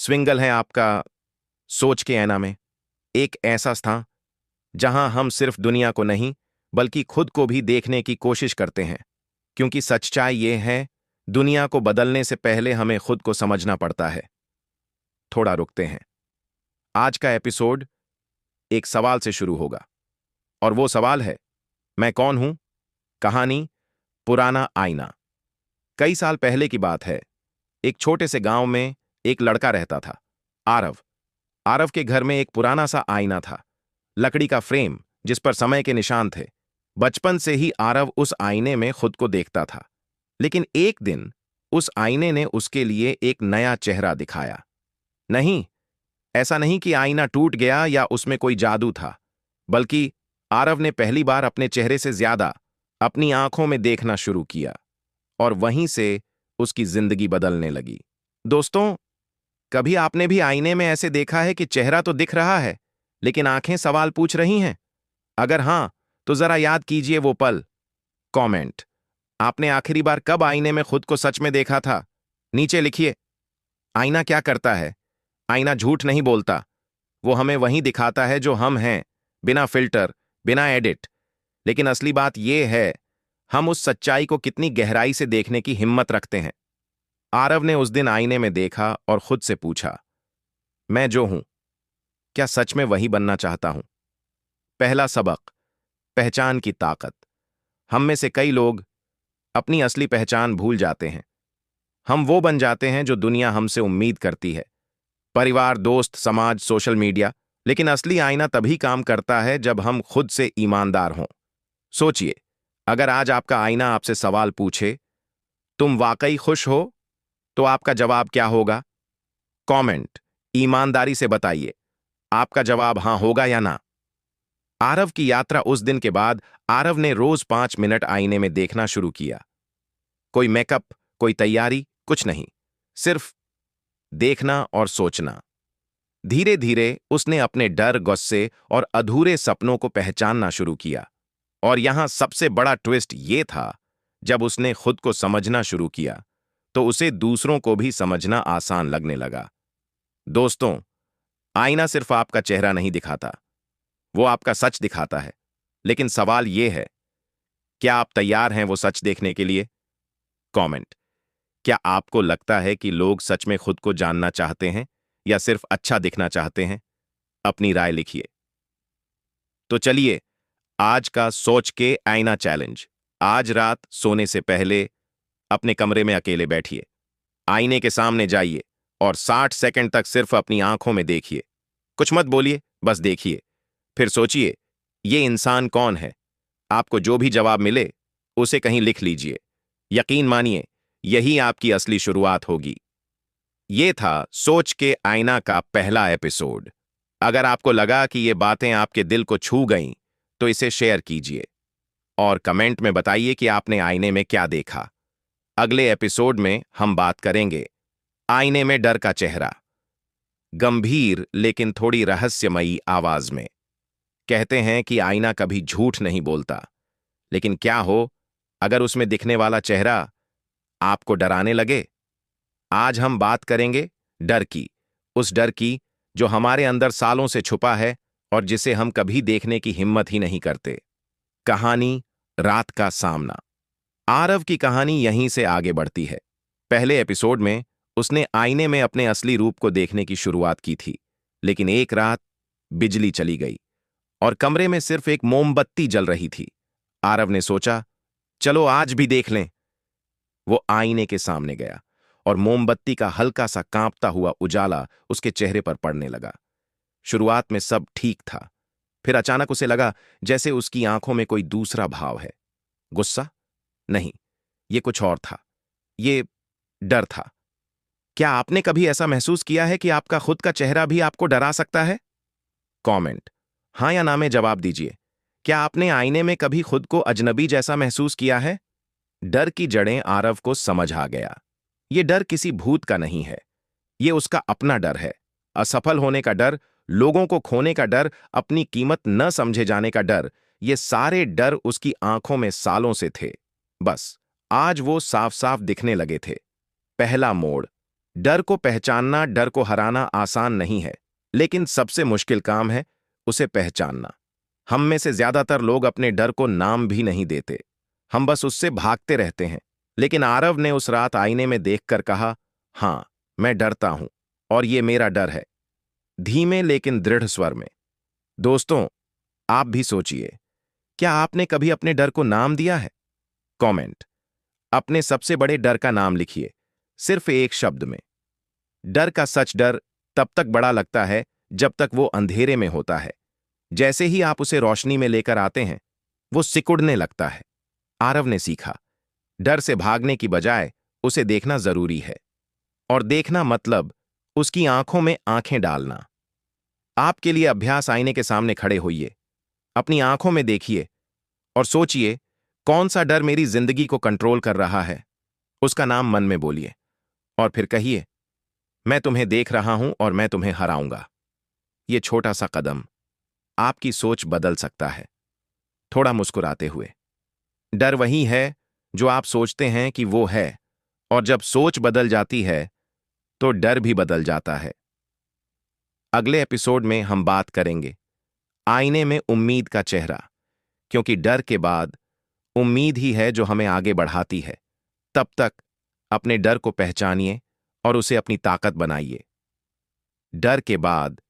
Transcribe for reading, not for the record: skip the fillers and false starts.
स्विंगल है आपका सोच के ऐना में, एक ऐसा स्थान जहां हम सिर्फ दुनिया को नहीं बल्कि खुद को भी देखने की कोशिश करते हैं। क्योंकि सच्चाई ये है, दुनिया को बदलने से पहले हमें खुद को समझना पड़ता है। थोड़ा रुकते हैं। आज का एपिसोड एक सवाल से शुरू होगा, और वो सवाल है, मैं कौन हूं? कहानी पुराना आईना। कई साल पहले की बात है। एक छोटे से गांव में एक लड़का रहता था, आरव। आरव के घर में एक पुराना सा आईना था, लकड़ी का फ्रेम जिस पर समय के निशान थे। बचपन से ही आरव उस आईने में खुद को देखता था। लेकिन एक दिन उस आईने ने उसके लिए एक नया चेहरा दिखाया। नहीं, ऐसा नहीं कि आईना टूट गया या उसमें कोई जादू था, बल्कि आरव ने पहली बार अपने चेहरे से ज्यादा अपनी आंखों में देखना शुरू किया, और वहीं से उसकी जिंदगी बदलने लगी। दोस्तों, कभी आपने भी आईने में ऐसे देखा है कि चेहरा तो दिख रहा है, लेकिन आंखें सवाल पूछ रही हैं? अगर हां, तो जरा याद कीजिए वो पल। कमेंट। आपने आखिरी बार कब आईने में खुद को सच में देखा था? नीचे लिखिए। आईना क्या करता है? आईना झूठ नहीं बोलता। वो हमें वही दिखाता है जो हम हैं, बिना फिल्टर, बिना एडिट। लेकिन असली बात यह है, हम उस सच्चाई को कितनी गहराई से देखने की हिम्मत रखते हैं। आरव ने उस दिन आईने में देखा और खुद से पूछा, मैं जो हूं, क्या सच में वही बनना चाहता हूं? पहला सबक, पहचान की ताकत। हम में से कई लोग अपनी असली पहचान भूल जाते हैं। हम वो बन जाते हैं जो दुनिया हमसे उम्मीद करती है, परिवार, दोस्त, समाज, सोशल मीडिया। लेकिन असली आईना तभी काम करता है जब हम खुद से ईमानदार हों। सोचिए, अगर आज आपका आईना आपसे सवाल पूछे, तुम वाकई खुश हो? तो आपका जवाब क्या होगा? कमेंट। ईमानदारी से बताइए, आपका जवाब हां होगा या ना? आरव की यात्रा। उस दिन के बाद आरव ने रोज 5 मिनट आईने में देखना शुरू किया। कोई मेकअप, कोई तैयारी, कुछ नहीं, सिर्फ देखना और सोचना। धीरे धीरे उसने अपने डर, गुस्से और अधूरे सपनों को पहचानना शुरू किया। और यहां सबसे बड़ा ट्विस्ट ये था, जब उसने खुद को समझना शुरू किया, तो उसे दूसरों को भी समझना आसान लगने लगा। दोस्तों, आईना सिर्फ आपका चेहरा नहीं दिखाता, वो आपका सच दिखाता है। लेकिन सवाल यह है, क्या आप तैयार हैं वो सच देखने के लिए? कमेंट। क्या आपको लगता है कि लोग सच में खुद को जानना चाहते हैं या सिर्फ अच्छा दिखना चाहते हैं? अपनी राय लिखिए। तो चलिए, आज का सोच के आईना चैलेंज। आज रात सोने से पहले अपने कमरे में अकेले बैठिए, आईने के सामने जाइए और 60 सेकंड तक सिर्फ अपनी आंखों में देखिए। कुछ मत बोलिए, बस देखिए। फिर सोचिए, ये इंसान कौन है? आपको जो भी जवाब मिले, उसे कहीं लिख लीजिए। यकीन मानिए, यही आपकी असली शुरुआत होगी। ये था सोच के आईना का पहला एपिसोड। अगर आपको लगा कि ये बातें आपके दिल को छू गईं, तो इसे शेयर कीजिए और कमेंट में बताइए कि आपने आईने में क्या देखा। अगले एपिसोड में हम बात करेंगे आईने में डर का चेहरा, गंभीर लेकिन थोड़ी रहस्यमयी आवाज में। कहते हैं कि आईना कभी झूठ नहीं बोलता, लेकिन क्या हो अगर उसमें दिखने वाला चेहरा आपको डराने लगे? आज हम बात करेंगे डर की, उस डर की जो हमारे अंदर सालों से छुपा है और जिसे हम कभी देखने की हिम्मत ही नहीं करते। कहानी रात का सामना। आरव की कहानी यहीं से आगे बढ़ती है। पहले एपिसोड में उसने आईने में अपने असली रूप को देखने की शुरुआत की थी, लेकिन एक रात बिजली चली गई और कमरे में सिर्फ एक मोमबत्ती जल रही थी। आरव ने सोचा, चलो आज भी देख लें। वो आईने के सामने गया और मोमबत्ती का हल्का सा कांपता हुआ उजाला उसके चेहरे पर पड़ने लगा। शुरुआत में सब ठीक था, फिर अचानक उसे लगा जैसे उसकी आंखों में कोई दूसरा भाव है। गुस्सा? नहीं, ये कुछ और था। ये डर था। क्या आपने कभी ऐसा महसूस किया है कि आपका खुद का चेहरा भी आपको डरा सकता है? कमेंट। हां या ना में जवाब दीजिए। क्या आपने आईने में कभी खुद को अजनबी जैसा महसूस किया है? डर की जड़ें आरव को समझ आ गया। ये डर किसी भूत का नहीं है, ये उसका अपना डर है। असफल होने का डर, लोगों को खोने का डर, अपनी कीमत न समझे जाने का डर, ये सारे डर उसकी आंखों में सालों से थे। बस आज वो साफ साफ दिखने लगे थे। पहला मोड़। डर को पहचानना, डर को हराना आसान नहीं है, लेकिन सबसे मुश्किल काम है उसे पहचानना। हम में से ज्यादातर लोग अपने डर को नाम भी नहीं देते। हम बस उससे भागते रहते हैं। लेकिन आरव ने उस रात आईने में देखकर कहा, हाँ, मैं डरता हूं और ये मेरा डर है। धीमे लेकिन दृढ़ स्वर में। दोस्तों, आप भी सोचिए, क्या आपने कभी अपने डर को नाम दिया है? कमेंट। अपने सबसे बड़े डर का नाम लिखिए, सिर्फ एक शब्द में। डर का सच डर तब तक बड़ा लगता है जब तक वो अंधेरे में होता है। जैसे ही आप उसे रोशनी में लेकर आते हैं, वो सिकुड़ने लगता है। आरव ने सीखा, डर से भागने की बजाय उसे देखना जरूरी है। और देखना मतलब उसकी आंखों में आंखें डालना। आपके लिए अभ्यास, आईने के सामने खड़े होइए, अपनी आंखों में देखिए और सोचिए, कौन सा डर मेरी जिंदगी को कंट्रोल कर रहा है। उसका नाम मन में बोलिए और फिर कहिए, मैं तुम्हें देख रहा हूं और मैं तुम्हें हराऊंगा। ये छोटा सा कदम आपकी सोच बदल सकता है। थोड़ा मुस्कुराते हुए। डर वही है जो आप सोचते हैं कि वो है, और जब सोच बदल जाती है तो डर भी बदल जाता है। अगले एपिसोड में हम बात करेंगे आईने में उम्मीद का चेहरा, क्योंकि डर के बाद उम्मीद ही है जो हमें आगे बढ़ाती है। तब तक अपने डर को पहचानिए और उसे अपनी ताकत बनाइए। डर के बाद